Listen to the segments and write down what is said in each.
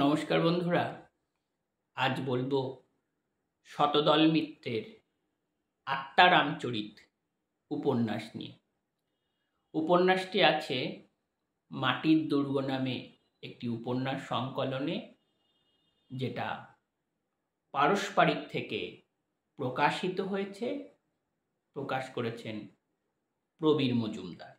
নমস্কার বন্ধুরা, আজ বলবো শতদল মিত্রের আত্মারামচরিত উপন্যাস নিয়ে। উপন্যাসটি আছে মাটির দুর্গ নামে একটি উপন্যাস সংকলনে, যেটা পারস্পরিক থেকে প্রকাশিত হয়েছে। প্রকাশ করেছেন প্রবীর মজুমদার।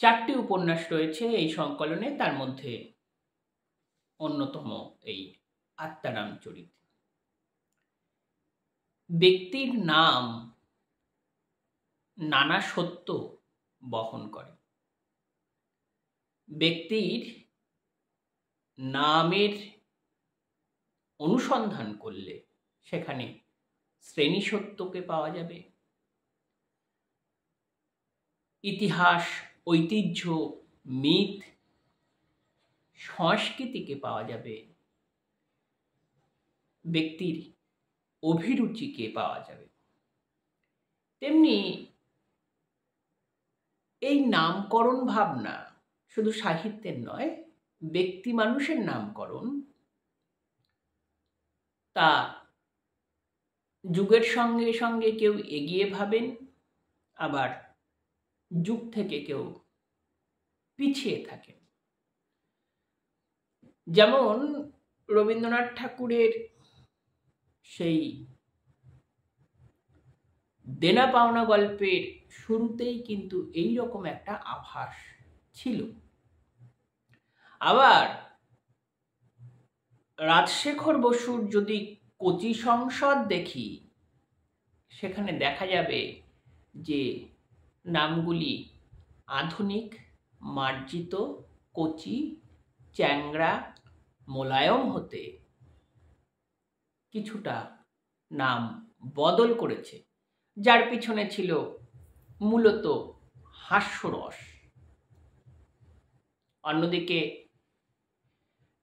4টি উপন্যাস রয়েছে এই সংকলনে, তার মধ্যে অন্যতম এই আত্মারামচরিত। ব্যক্তির নাম নানা সত্য বহন করে। ব্যক্তির নামের অনুসন্ধান করলে সেখানে শ্রেণী সত্যকে পাওয়া যাবে, ইতিহাস, ঐতিহ্য, মিথ, সংস্কৃতিকে পাওয়া যাবে, ব্যক্তির অভিরুচিকে পাওয়া যাবে। তেমনি এই নামকরণ ভাবনা শুধু সাহিত্যের নয়, ব্যক্তি মানুষের নামকরণ তা যুগের সঙ্গে সঙ্গে কেউ এগিয়ে ভাবেন, আবার যুগ থেকে কেউ পিছিয়ে থাকেন। যেমন রবীন্দ্রনাথ ঠাকুরের সেই দেনা পাওনা গল্পের শুরুতেই কিন্তু এই রকম একটা আভাস ছিল। আবার রাজশেখর বসুর যদি কচি সংসদ দেখি, সেখানে দেখা যাবে যে নামগুলি আধুনিক, মার্জিত, কচি, চ্যাংড়া, মোলায়ম হতে কিছুটা নাম বদল করেছে, যার পিছনে ছিল মূলত হাস্যরস। অন্যদিকে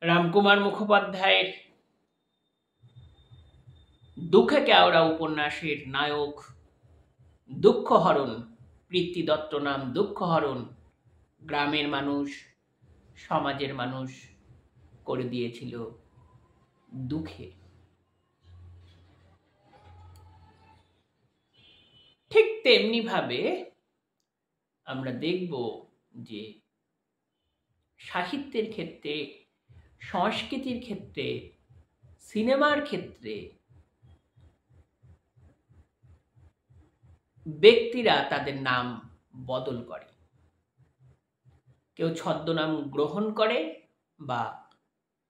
রামকুমার মুখোপাধ্যায়ের দুঃখে কেওড়া উপন্যাসের নায়ক দুঃখহরণ, প্রীতি দত্ত নাম দুঃখহরণ, গ্রামের মানুষ, সমাজের মানুষ করে দিয়েছিল দুঃখে। ঠিক তেমনি ভাবে আমরা দেখব যে সাহিত্যের ক্ষেত্রে, সংস্কৃতির ক্ষেত্রে, সিনেমার ক্ষেত্রে ব্যক্তিরা তাদের নাম বদল করে। কেউ ছদ্মনাম গ্রহণ করে, বা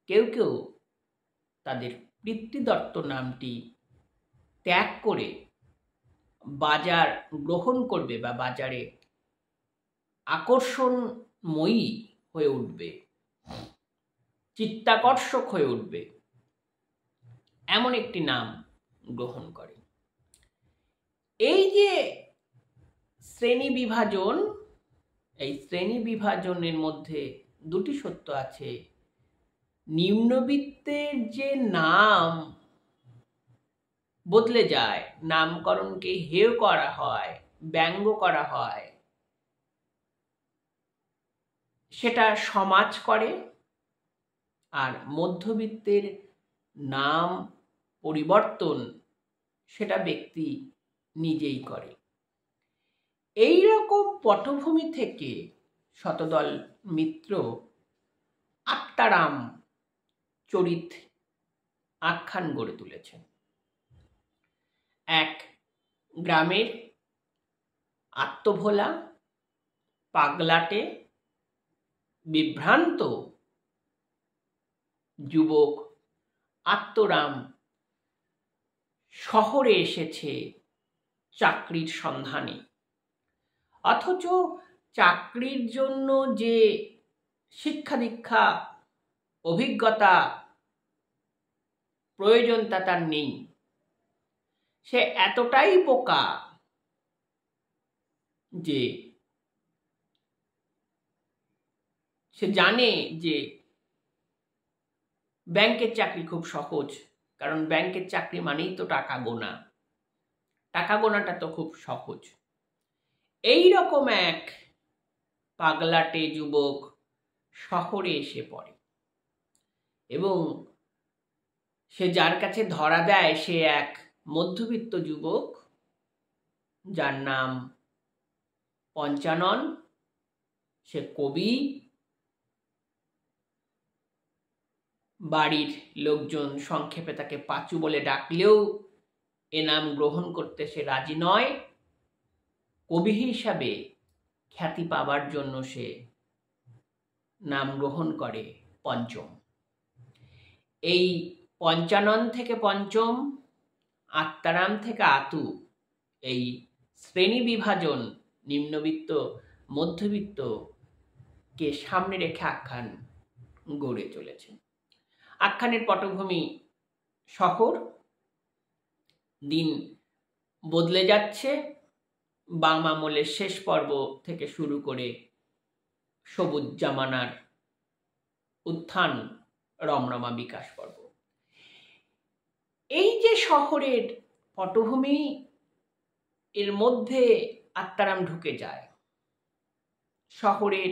কেউ কেউ তাদের পিতৃদত্ত নামটি ত্যাগ করে বাজার গ্রহণ করবে বা বাজারে আকর্ষণময়ী হয়ে উঠবে, চিত্তাকর্ষক হয়ে উঠবে, এমন একটি নাম গ্রহণ করে। এই যে শ্রেণী বিভাজন, এই শ্রেণী বিভাজনের মধ্যে দুটি সত্য আছে। নিম্নবিত্তের যে নাম বদলে যায়, নামকরণকে হেয় করা হয়, ব্যঙ্গ করা হয়, সেটা সমাজ করে। আর মধ্যবিত্তের নাম পরিবর্তন সেটা ব্যক্তি নিজেই করে। এই রকম পটভূমি থেকে শতদল মিত্র আত্মারাম চরিত আখ্যান গড়ে তুলেছেন। এক গ্রামের আত্মভোলা, পাগলাটে, বিভ্রান্ত যুবক আত্মরাম শহরে এসেছে চাকরির সন্ধানে। অথচ চাকরির জন্য যে শিক্ষা দীক্ষা, অভিজ্ঞতা প্রয়োজন তা তার নেই। সে এতটাই বোকা যে সে জানে যে ব্যাংকের চাকরি খুব সহজ, কারণ ব্যাংকের চাকরি মানেই তো টাকা গোনা, টাকা গোনাটা তো খুব সহজ। এই রকম এক পাগলাটে যুবক শহরে এসে পড়ে এবং সে যার কাছে ধরা দেয় সে এক মধ্যবিত্ত যুবক, যার নাম পঞ্চানন। সে কবি। বাড়ির লোকজন সংক্ষেপে তাকে পাঁচু বলে ডাকলেও এ নাম গ্রহণ করতে সে রাজি নয়। কবি হিসাবে খ্যাতি পাবার জন্য সে নাম গ্রহণ করে পঞ্চম। এই পঞ্চানন থেকে পঞ্চম, আত্মারাম থেকে আতু, এই শ্রেণী বিভাজন নিম্নবিত্ত মধ্যবিত্তকে সামনে রেখে আখ্যান গড়ে চলেছে। আখ্যানের পটভূমি শহর। দিন বদলে যাচ্ছে। বাম আমলের শেষ পর্ব থেকে শুরু করে সবুজ জামানার উত্থান, রমরমা বিকাশ পর্ব। এই যে শহরের পটভূমি, এর মধ্যে আত্মারাম ঢুকে যায়। শহরের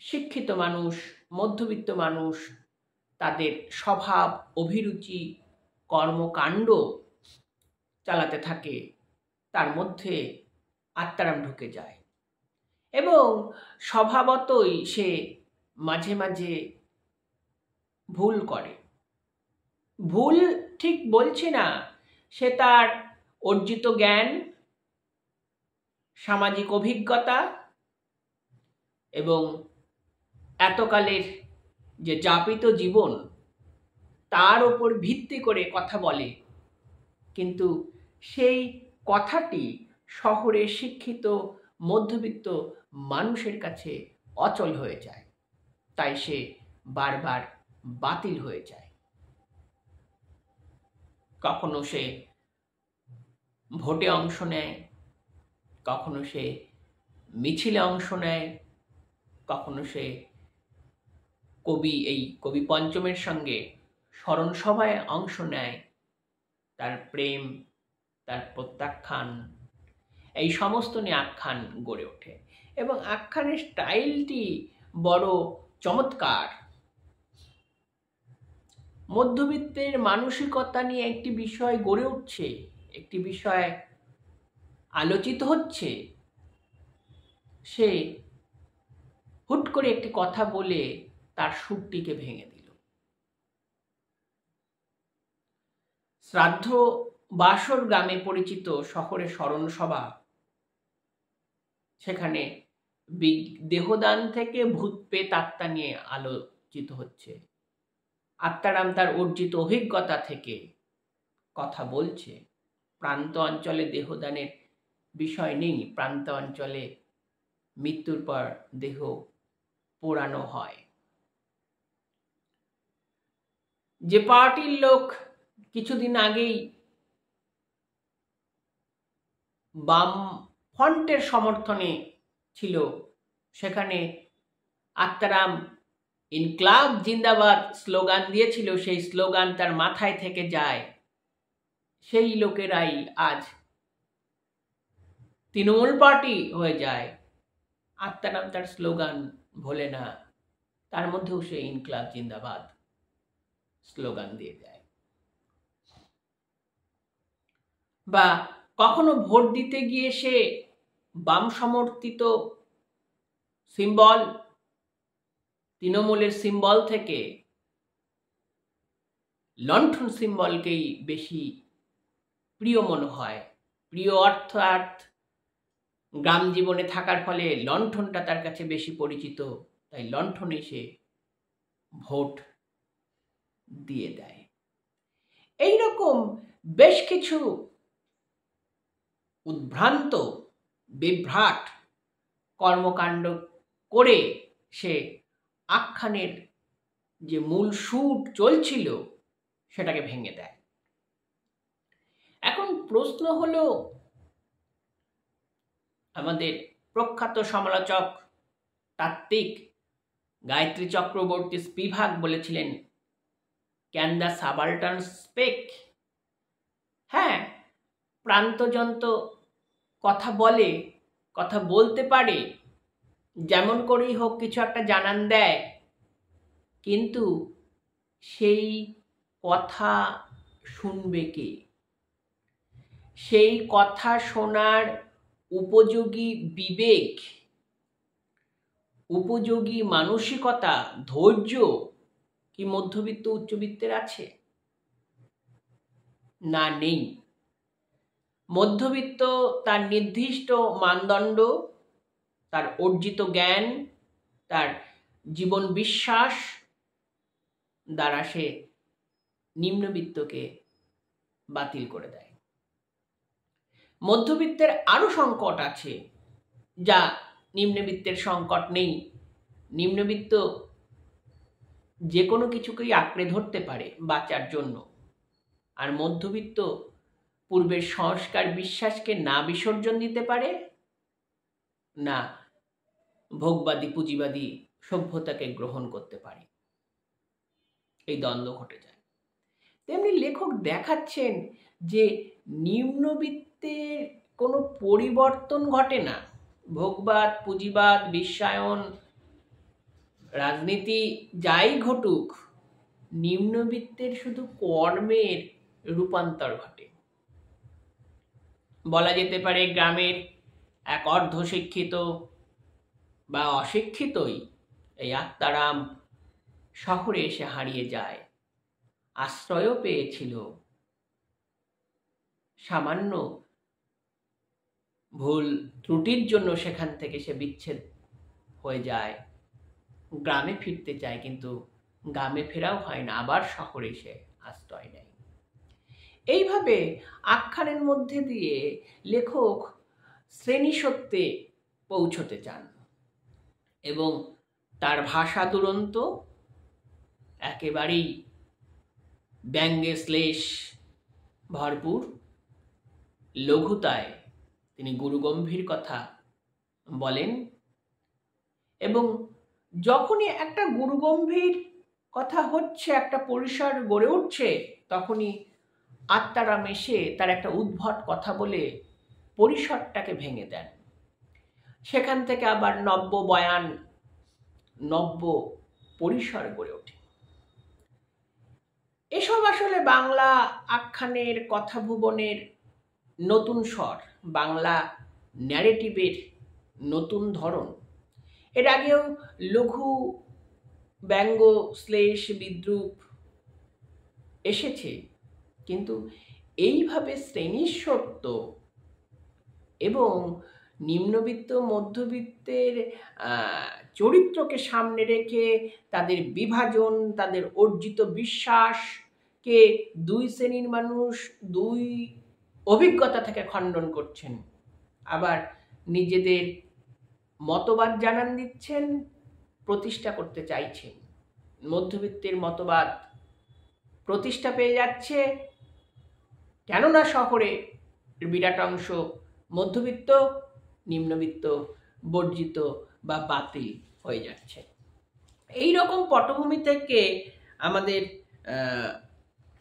শিক্ষিত মানুষ, মধ্যবিত্ত মানুষ তাদের স্বভাব, অভিরুচি, কর্মকাণ্ড চালাতে থাকে, তার মধ্যে আত্মারাম ঢুকে যায় এবং স্বভাবতই সে মাঝে মাঝে ভুল করে। ভুল ঠিক বলছি না, সে তার অর্জিত জ্ঞান, সামাজিক অভিজ্ঞতা এবং এতকালের যে যাপিত জীবন তার ওপর ভিত্তি করে কথা বলে, কিন্তু সেই কথাটি শহরের শিক্ষিত মধ্যবিত্ত মানুষের কাছে অচল হয়ে যায়। তাই সে বারবার বাতিল হয়ে যায়। কখনো সে ভোটে অংশ নেয়, কখনো সে মিছিলে অংশ নেয়, কখনো সে কবি পঞ্চমের সঙ্গে স্মরণ সভায় অংশ নেয়। তার প্রেম, তার প্রত্যাখ্যান, এই সমস্ত নিয়ে আখ্যান গড়ে ওঠে এবং আখ্যানের স্টাইলটি বড় চমৎকার। মধ্যবিত্তের মানসিকতা নিয়ে একটি বিষয় গড়ে উঠছে, একটি বিষয় আলোচিত হচ্ছে, সে হুট করে একটি কথা বলে তার সুরটিকে ভেঙে দিল। শ্রাদ্ধ বাসর গ্রামে পরিচিত শহরে স্মরণ সভা, সেখানে দেহদান থেকে ভূত পেত আত্মা নিয়ে আলোচিত হচ্ছে। আত্মারাম তার অর্জিত অভিজ্ঞতা থেকে কথা বলছে। প্রান্ত অঞ্চলে দেহদানের বিষয় নেই, প্রান্ত অঞ্চলে মৃত্যুর পর দেহ পোড়ানো হয়। যে পার্টির লোক কিছুদিন আগেই বাম ফ্রন্টের সমর্থনে ছিল, সেখানে আত্মারাম ইনকলাব জিন্দাবাদ স্লোগান দিয়েছিল, সেই স্লোগান তার মাথায় থেকে যায়। সেই লোকেরাই আজ তৃণমূল পার্টি হয়ে যায়। আত্মারাম তার স্লোগান ভোলে না, তার মধ্যেও সে ইনকলাব জিন্দাবাদ স্লোগান দিয়ে দেয়। বা কখনো ভোট দিতে গিয়ে সে বাম সমর্থিত সিম্বল, তৃণমূলের সিম্বল থেকে লণ্ঠন সিম্বলকেই বেশি প্রিয় মনে হয়। প্রিয় অর্থাৎ গ্রাম জীবনে থাকার ফলে লণ্ঠনটা তার কাছে বেশি পরিচিত, তাই লণ্ঠনে সে ভোট দিয়ে দেয়। এইরকম বেশ কিছু উদ্ভ্রান্ত বিভ্রাট কর্মকাণ্ড করে সে আখ্যানের যে মূল সুর চলছিল সেটাকে ভেঙে দেয়। এখন প্রশ্ন হলো, আমাদের প্রখ্যাত সমালোচক তাত্ত্বিক গায়ত্রী চক্রবর্তী স্পিভাক বলেছিলেন, ক্যান দ্য সাবাল্টার্ন স্পেক? হ্যাঁ, প্রান্তজন্ত কথা বলে, কথা বলতে পারে, যেমন করেই হোক কিছু একটা জানান দেয়, কিন্তু সেই কথা শুনবে কে? সেই কথা শোনার উপযোগী বিবেক, উপযোগী মানসিকতা, ধৈর্য কি মধ্যবিত্ত উচ্চবিত্তের আছে? না, নেই। মধ্যবিত্ত তার নির্দিষ্ট মানদণ্ড, তার অর্জিত জ্ঞান, তার জীবন বিশ্বাস দ্বারা সে নিম্নবিত্তকে বাতিল করে দেয়। মধ্যবিত্তের আরো সংকট আছে, যা নিম্নবিত্তের সংকট নেই। নিম্নবিত্ত যে কোনো কিছুকেই আঁকড়ে ধরতে পারে বাঁচার জন্য, আর মধ্যবিত্ত পূর্বের সংস্কার বিশ্বাসকে না বিসর্জন দিতে পারে, না ভোগবাদী পুঁজিবাদী সভ্যতাকে গ্রহণ করতে পারে। এই দ্বন্দ্ব ঘটে যায়। তেমনি লেখক দেখাচ্ছেন যে নিম্নবিত্তের কোনো পরিবর্তন ঘটে না। ভোগবাদ, পুঁজিবাদ, বিশ্বায়ন, রাজনীতি যাই ঘটুক, নিম্নবিত্তের শুধু কর্মের রূপান্তর ঘটে। বলা যেতে পারে গ্রামের এক অর্ধশিক্ষিত বা অশিক্ষিতই এই আত্মারাম শহরে এসে হারিয়ে যায়। আশ্রয়ও পেয়েছিল, সামান্য ভুল ত্রুটির জন্য সেখান থেকে সে বিচ্ছেদ হয়ে যায়, গ্রামে ফিরতে চায়, কিন্তু গ্রামে ফেরাও হয় না, আবার শহরে সে আশ্রয় নেয়। এইভাবে আখ্যানের মধ্যে দিয়ে লেখক শ্রেণীসত্যে পৌঁছতে চান এবং তার ভাষা দুরন্ত, একেবারেই ব্যঙ্গে শ্লেষ ভরপুর, লঘুতায় তিনি গুরুগম্ভীর কথা বলেন। এবং যখনই একটা গুরুগম্ভীর কথা হচ্ছে, একটা পরিসর গড়ে উঠছে, তখনই আত্মারাম এসে তার একটা উদ্ভট কথা বলে পরিসরটাকে ভেঙে দেন। সেখান থেকে আবার নব্য বয়ান, নব্য পরিসর গড়ে ওঠে। এসব আসলে বাংলা আখ্যানের, কথা ভুবনের নতুন স্বর, বাংলা ন্যারেটিভের নতুন ধরন। এর আগেও লঘু ব্যঙ্গ, শ্লেষ, বিদ্রূপ এসেছে, কিন্তু এইভাবে শ্রেণীসত্য এবং নিম্নবিত্ত মধ্যবিত্তের চরিত্রকে সামনে রেখে তাদের বিভাজন, তাদের অর্জিত বিশ্বাসকে দুই শ্রেণীর মানুষ দুই অভিজ্ঞতা থেকে খণ্ডন করছেন, আবার নিজেদের মতবাদ জানান দিচ্ছেন, প্রতিষ্ঠা করতে চাইছেন। মধ্যবিত্তের মতবাদ প্রতিষ্ঠা পেয়ে যাচ্ছে, কেননা শহরে বিরাট অংশ মধ্যবিত্ত, নিম্নবিত্ত বর্জিত বা বাতিল হয়ে যাচ্ছে। এই রকম পটভূমি থেকে আমাদের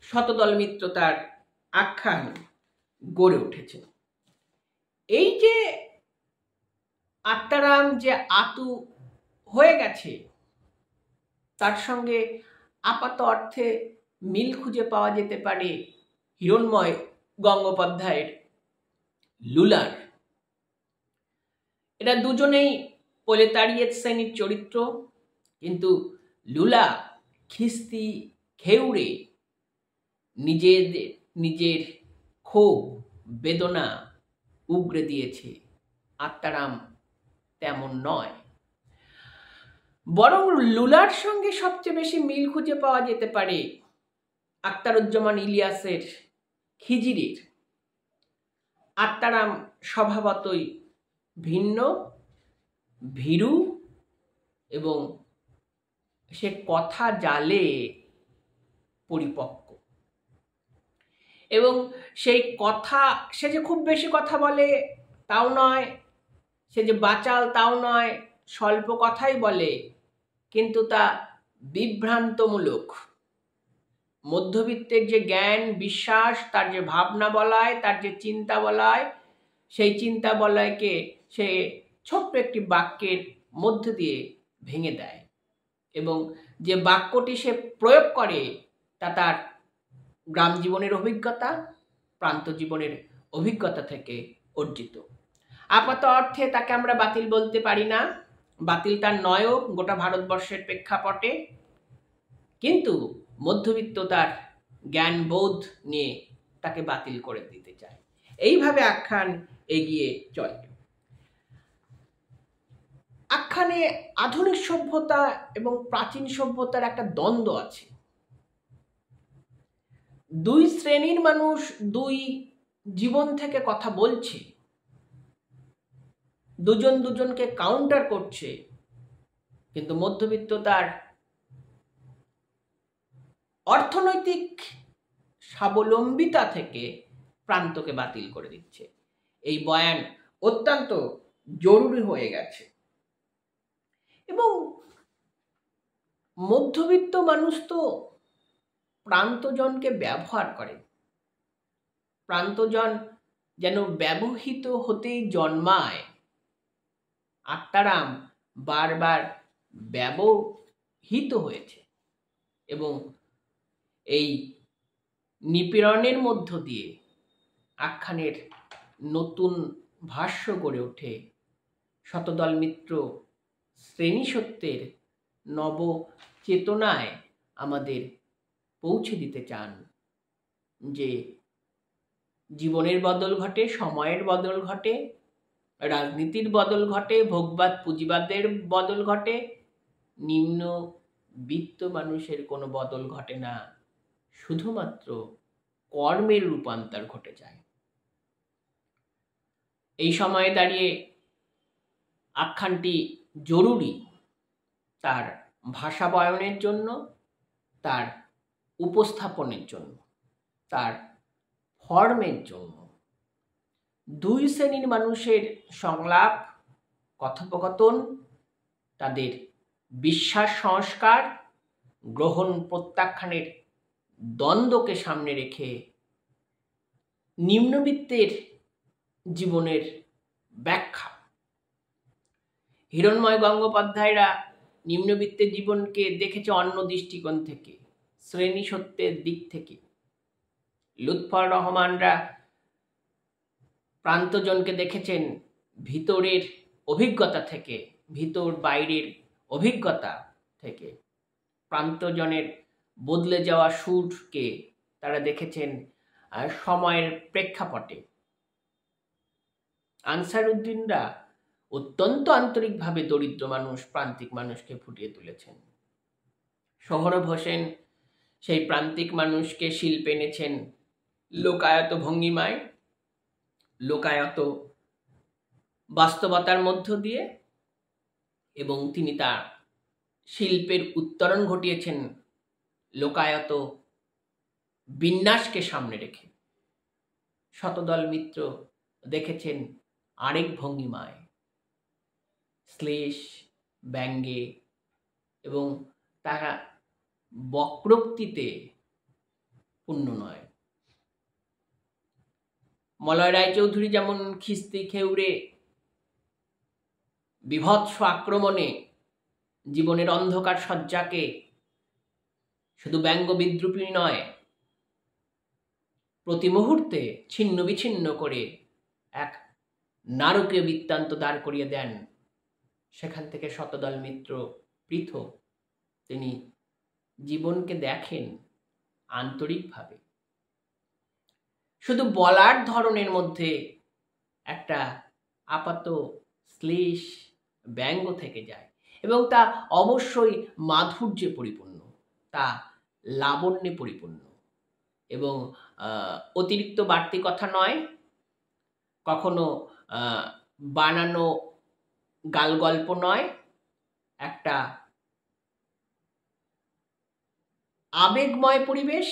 শতদল মিত্রতার আখ্যান গড়ে উঠেছে। এই যে আত্মারাম যে আতু হয়ে গেছে, তার সঙ্গে আপাত অর্থে মিল খুঁজে পাওয়া যেতে পারে হিরণ্ময় গঙ্গোপাধ্যায়ের লুলার। এরা দুজনেই প্রলেতারিয়েত শ্রেণীর চরিত্র, কিন্তু লুলা খিস্তি খেউড়ে নিজের ক্ষোভ, বেদনা উগরে দিয়েছে। আত্মারাম তেমন নয়, বরং লুলার সঙ্গে সবচেয়ে বেশি মিল খুঁজে পাওয়া যেতে পারে আখতারুজ্জামান ইলিয়াসের খিজিরের। আত্মারাম স্বভাবতই ভিন্ন, ভীরু, এবং সে কথা জালে পরিপক্ক, এবং সেই কথা, সে যে খুব বেশি কথা বলে তাও নয়, সে যে বাচাল তাও নয়, স্বল্প কথাই বলে, কিন্তু তা বিভ্রান্তমূলক। মধ্যবিত্তের যে জ্ঞান বিশ্বাস, তার যে ভাবনা বলায়, তার যে চিন্তা বলায়, সেই চিন্তা বলয়কে সে ছোট্ট একটি বাক্যের মধ্য দিয়ে ভেঙে দেয়। এবং যে বাক্যটি সে প্রয়োগ করে তা তার গ্রাম জীবনের অভিজ্ঞতা, প্রান্ত জীবনের অভিজ্ঞতা থেকে অর্জিত। আপাত অর্থে তাকে আমরা বাতিল বলতে পারি না, বাতিল তার নয়ও গোটা ভারতবর্ষের প্রেক্ষাপটে, কিন্তু মধ্যবিত্ত তার জ্ঞান বোধ নিয়ে তাকে বাতিল করে দিতে চায়। এইভাবে আখ্যান এগিয়ে চলে। আখ্যানে আধুনিক সভ্যতা এবং প্রাচীন সভ্যতার একটা দ্বন্দ্ব আছে। দুই শ্রেণীর মানুষ দুই জীবন থেকে কথা বলছে, দুজন দুজনকে কাউন্টার করছে, কিন্তু মধ্যবিত্ত তার অর্থনৈতিক স্বাবলম্বিতা থেকে প্রান্তকে বাতিল করে দিচ্ছে। এই বয়ান অত্যন্ত জরুরি হয়ে গেছে। এবং মধ্যবিত্ত মানুষ তো প্রান্তজনকে ব্যবহার করে, প্রান্তজন যেন ব্যবহৃত হতেই জন্মায়। আত্মারাম বারবার ব্যবহৃত হয়েছে এবং এই নিপীড়নের মধ্য দিয়ে আখ্যানের নতুন ভাষ্য গড়ে ওঠে। শতদল মিত্র শ্রেণী সত্যের নব চেতনায় আমাদের পৌঁছে দিতে চান যে জীবনের বদল ঘটে, সময়ের বদল ঘটে, রাজনীতির বদল ঘটে, ভোগবাদ পুঁজিবাদের বদল ঘটে, নিম্নবিত্ত মানুষের কোনো বদল ঘটে না, শুধুমাত্র কর্মের রূপান্তর ঘটে যায়। এই সময়ে দাঁড়িয়ে আখ্যানটি জরুরি তার ভাষা বয়নের জন্য, তার উপস্থাপনের জন্য, তার ফর্মের জন্য। দুই শ্রেণীর মানুষের সংলাপ, কথোপকথন, তাদের বিশ্বাস, সংস্কার, গ্রহণ প্রত্যাখ্যানের দ্বন্দ্বকে সামনে রেখে নিম্নবিত্তের জীবনের ব্যাখ্যা। হিরণময় গঙ্গোপাধ্যায়রা নিম্নবিত্তের জীবনকে দেখেছে অন্য দৃষ্টিকোণ থেকে, শ্রেণী সত্যের দিক থেকে। লুৎফর রহমানরা প্রান্তজনকে দেখেছেন ভিতরের অভিজ্ঞতা থেকে, ভিতর বাইরের অভিজ্ঞতা থেকে। প্রান্তজনের বদলে যাওয়া সুরকে তারা দেখেছেন সময়ের প্রেক্ষাপটে। আনসারউদ্দিনরা অত্যন্ত আন্তরিকভাবে দরিদ্র মানুষ, প্রান্তিক মানুষকে ফুটিয়ে তুলেছেন। সোহরাব হোসেন সেই প্রান্তিক মানুষকে শিল্পে এনেছেন লোকায়ত ভঙ্গিমায়, লোকায়ত বাস্তবতার মধ্য দিয়ে, এবং তিনি তার শিল্পের উত্তরণ ঘটিয়েছেন লোকায়ত বিন্যাসকে সামনে রেখে। শতদল মিত্র দেখেছেন আরেক ভঙ্গিমায়, শ্লেষ, ব্যঙ্গে এবং তারা বক্রোক্তিতে পূর্ণ নয়। মলয় রায়চৌধুরী যেমন খিস্তি খেউড়ে বিভৎস আক্রমণে জীবনের অন্ধকার সজ্জাকে শুধু ব্যঙ্গ বিদ্রুপী নয়, প্রতি মুহূর্তে ছিন্ন বিচ্ছিন্ন করে এক নারকীয় বৃত্তান্ত দাঁড় করিয়ে দেন, সেখান থেকে শতদল মিত্র পৃথক। তিনি জীবনকে দেখেন আন্তরিকভাবে। শুধু বলার ধরনের মধ্যে একটা আপাত শ্লেষ ব্যঙ্গ থেকে যায়, এবং তা অবশ্যই মাধুর্যে পরিপূর্ণ, তা লাবণ্যে পরিপূর্ণ, এবং অতিরিক্ত বাড়তি কথা নয়, কখনো বানানো গালগল্প নয়, একটা আবেগময় পরিবেশ,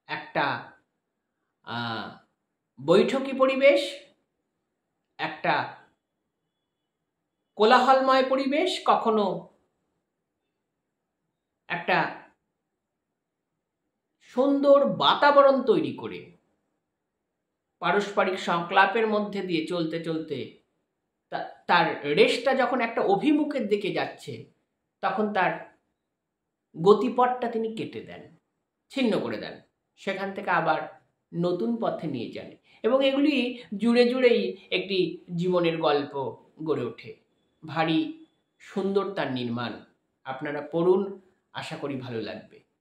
একটা বৈঠকি পরিবেশ, একটা কোলাহলময় পরিবেশ, কখনো একটা সুন্দর বাতাবরণ তৈরি করে পারস্পরিক সংলাপের মধ্যে দিয়ে চলতে চলতে তার রেশটা যখন একটা অভিমুখের দিকে যাচ্ছে, তখন তার গতিপথটা তিনি কেটে দেন, ছিন্ন করে দেন, সেখান থেকে আবার নতুন পথে নিয়ে যান এবং এগুলি জুড়ে জুড়েই একটি জীবনের গল্প গড়ে ওঠে। ভারী সুন্দর তার নির্মাণ। আপনারা পড়ুন, আশা করি ভালো লাগবে।